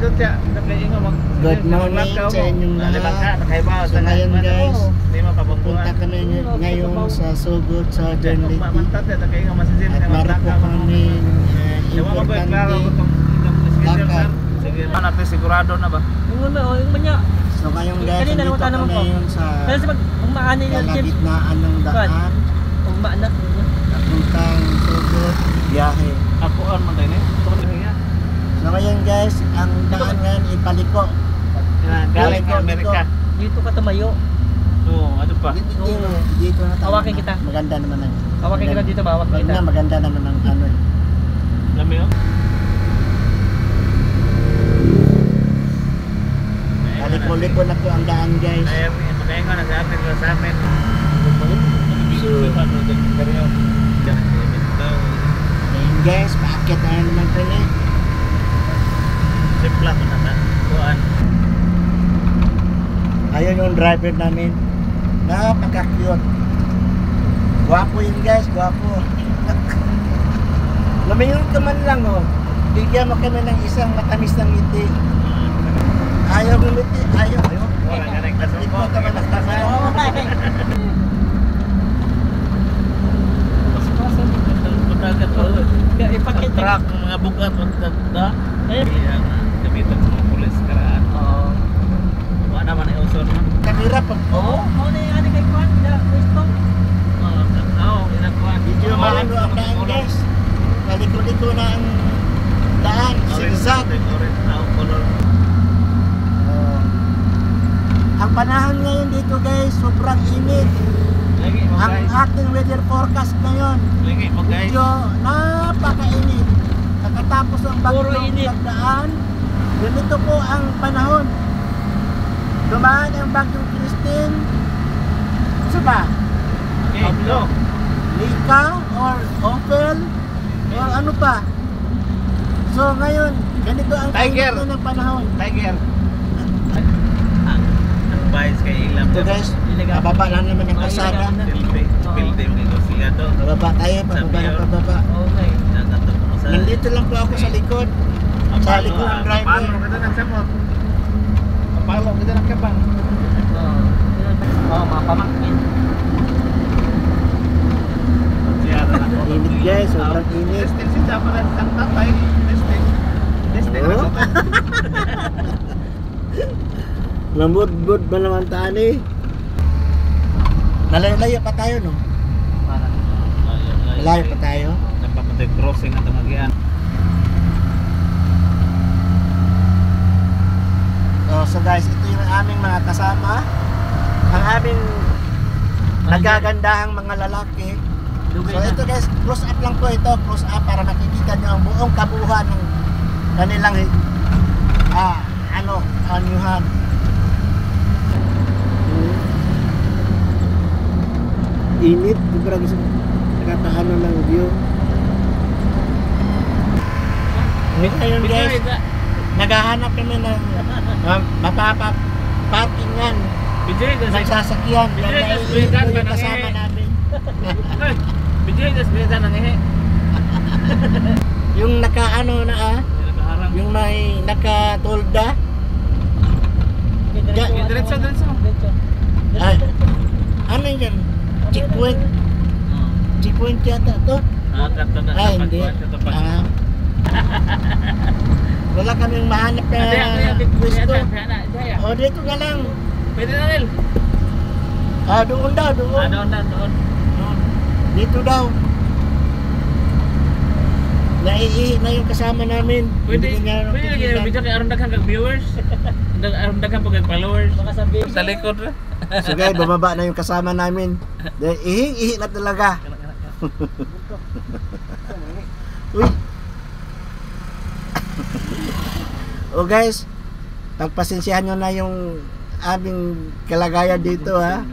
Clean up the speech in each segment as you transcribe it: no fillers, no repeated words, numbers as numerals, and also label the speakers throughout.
Speaker 1: doon siya.
Speaker 2: Good morning sa inyong lahat. So ngayon guys, punta kami ngayon sa Sugod Southern Leyte. At meron po kami importante lakad.
Speaker 1: Sige, natin sigurado na ba?
Speaker 3: Yung manya.
Speaker 2: So ngayon guys, dito kami ngayon sa kalagitnaan ng daan. Papuntang Sugod, biyahe.
Speaker 1: Apuan man tayo eh.
Speaker 2: So ngayon guys, ang daan ngayon ipaliko.
Speaker 1: Galing ka Amerika.
Speaker 3: Dito ka tumayo.
Speaker 1: Oo, ano pa?
Speaker 2: Dito na tayo.
Speaker 3: Hawakin kita.
Speaker 2: Maganda naman ang.
Speaker 3: Hawakin kita dito ba? Hawakin kita.
Speaker 2: Maganda naman ang ano.
Speaker 1: Dami yun?
Speaker 2: Paliko-liko na po ang daan guys.
Speaker 1: Ay, pagkain ko na sa atin sa amin.
Speaker 2: So, ngayon guys, paakit na naman ito eh.
Speaker 1: Simpla ko naman. Kuan.
Speaker 2: Ayun yung driver namin. Napaka-cute. Gwapo yun guys, gwapo. Lumingon ka man lang oh. Bigyan mo kami ng isang matamis ng ngiti. Ayaw ngumiti, ayaw.
Speaker 1: Wala nga rin klasong ko.
Speaker 2: Ikaw ka man nagtasan.
Speaker 1: Ipakita truck mga bugat magtanda. Ang gamitan sa mga pulis karaan. Oo. Wala naman ay usor man.
Speaker 2: Kamera pa.
Speaker 3: Oo, ano yung ano kay Kwan? Gusto?
Speaker 1: Oo, inakuan.
Speaker 2: Video malino ang daan guys. Paliko-liko na ang daan. Zigzag.
Speaker 1: Color.
Speaker 2: Ang panahon ngayon dito guys, sobrang init. Ang ating weather forecast ngayon,
Speaker 1: Lagi mo guys.
Speaker 2: medyo napakainit. Nakatapos ang bagyong nagdaan, ganito po ang panahon. Dumaan ang bagyong Christine. Ano ba?
Speaker 1: Pablo.
Speaker 2: Lika or Opel or ano pa. So ngayon, ganito ang
Speaker 1: Tiger.
Speaker 2: ng panahon.
Speaker 1: Tiger. Ang bias kay ilam.
Speaker 2: So guys, pababa lang naman ang kasada.
Speaker 1: Building ng negosyo.
Speaker 2: Pababa tayo, pababa ng pababa.
Speaker 3: Okay.
Speaker 2: Nandito lang po ako sa likod. Sa likod ng driver.
Speaker 1: Palo kita ng samot. Palo kita ng kapang.
Speaker 3: Oo, mga pamangkin.
Speaker 2: Init guys, sobrang init.
Speaker 1: Testing si Japa na ang tatay. Testing. Testing.
Speaker 2: Oh. Lambot-bot ba naman tani? Nalayo pa tayo no? Malayo pa tayo?
Speaker 1: Napapatay crossing at magian.
Speaker 2: So guys, ito yung aming mga kasama. Ang aming nagagandahang mga lalaki. So ito guys, close up lang po ito. Close up para makikita nyo ang buong kabuuan ng kanilang anyuhan. Init, sobrang nakataano ng view. Ngayon guys, naghahanap kami ng mapapa-parkingan ng sasakyan. Yan yung kasama namin.
Speaker 1: Bijay das beda nang ehe.
Speaker 2: Yung nakaano na yung may nakatolda.
Speaker 1: Diretso.
Speaker 2: Ay, ano yan? Checkpoint. Checkpoint yata to.
Speaker 1: Kato na.
Speaker 2: Ay, hindi. Wala kaming mahanap na pwesto. O, dito na lang.
Speaker 1: Pwede na rin.
Speaker 2: Doon daw, doon.
Speaker 1: Doon.
Speaker 2: Dito daw. Naiihi na yung kasama namin.
Speaker 1: Pwede lagi na video kay aron daghan kag viewers. Aron daghan pag followers.
Speaker 3: Baka sabihin.
Speaker 1: Sa likod.
Speaker 2: So guys, bababa na yung kasama namin. Dahil ihing-ihi na talaga. Uy. O guys, pagpasensyahan nyo na yung aming kalagayan dito ha.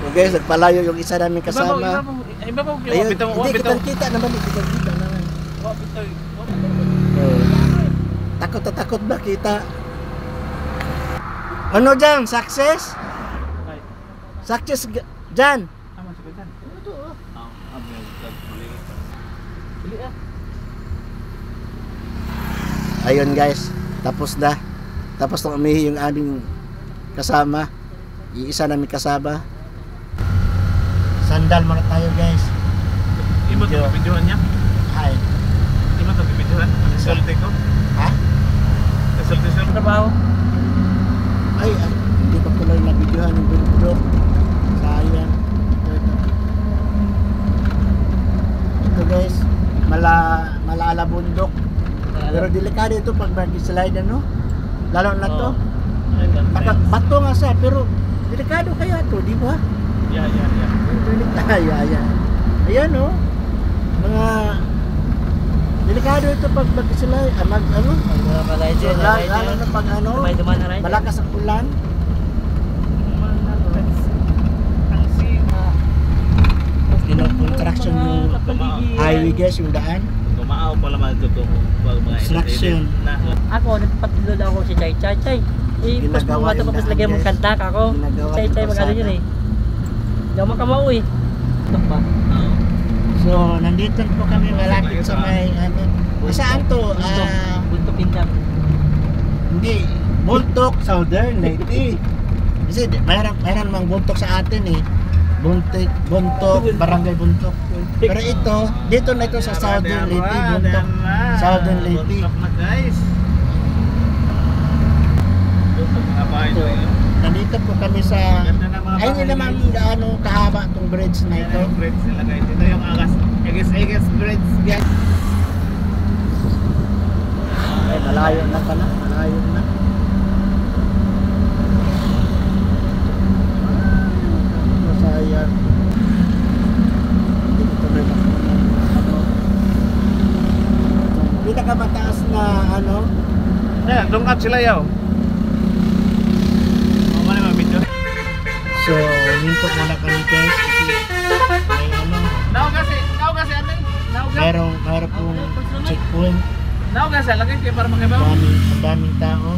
Speaker 2: O guys, nagpalayo yung isa namin kasama.
Speaker 1: Iba po.
Speaker 2: Ayun, hindi kita naman. Kita naman. Takot na takot ba kita? Ano dyan? Success? Success dyan? Ayun guys, tapos na. Tapos na umihi yung aming kasama. Iisa namin kasama. Sandal muna tayo guys.
Speaker 1: Imo to videohan niya.
Speaker 2: Hi.
Speaker 1: Imo to videohan. Resulte ko.
Speaker 2: Ha?
Speaker 1: Resulte sa
Speaker 3: Trabaho.
Speaker 2: Ay, hindi pa tuloy na videohan yung bundok. Sayang. Ito guys, malaala bundok. Pero delikado ito pag mag-slide ano. Lalo na to. Bato nga siya, pero delikado kaya to, di ba?
Speaker 1: Yeah.
Speaker 2: Ayan oh. Mga delikado ito pag mag-slide, ano?
Speaker 3: Mga ka-rider,
Speaker 2: Lalo na pag ano,
Speaker 3: may dumaan na rider.
Speaker 2: malakas ang ulan. Construction yung highway guys, yung daan.
Speaker 1: Gumaaw pala man ito pag mga
Speaker 2: Construction.
Speaker 3: Ako, nagpatulod ako si Chay Chay Chay. Post mo
Speaker 2: Ginagawa
Speaker 3: nga ito
Speaker 2: yung
Speaker 3: tapos
Speaker 2: daan,
Speaker 3: lagyan mong
Speaker 2: guys.
Speaker 3: kanta ako.
Speaker 2: Ginagawa
Speaker 3: Chay
Speaker 2: yung
Speaker 3: Chay mag-ano
Speaker 2: kalsada.
Speaker 3: yun eh. Hindi ako makamao eh. Ito pa.
Speaker 2: So, nandito po kami malapit sa may ano. Saan to?
Speaker 3: Bunto Pindang.
Speaker 2: Hindi. Buntok, Southern Leyte. Kasi mayroon mang buntok sa atin eh. Buntok, Barangay Buntok. Pero ito, dito na ito sa Southern Leyte, Buntok. Southern Leyte.
Speaker 1: Guys. Buntok na bahay
Speaker 2: So,
Speaker 1: doon.
Speaker 2: nandito po kami sa...
Speaker 1: Ganda ng mga
Speaker 2: Ay, hindi
Speaker 1: bahay,
Speaker 2: naman
Speaker 1: guys.
Speaker 2: gaano kahaba itong bridge na
Speaker 1: Ito
Speaker 2: ito.
Speaker 1: yung bridge nila guys. Ito yung Agas bridge guys.
Speaker 2: Ay, malayo na pala. Malayo na. Masayang. Hindi ko tuloy makakunan. Ano? Itong pinakamataas na ano.
Speaker 1: Yan, dungkap sila yaw. Ano naman video?
Speaker 2: So, hinto muna kami guys kasi may ano.
Speaker 1: Now kasi ano?
Speaker 2: Mayroong pong checkpoint.
Speaker 1: Now kasi lagi kayo para
Speaker 2: Ang
Speaker 1: magabaw.
Speaker 2: daming tao.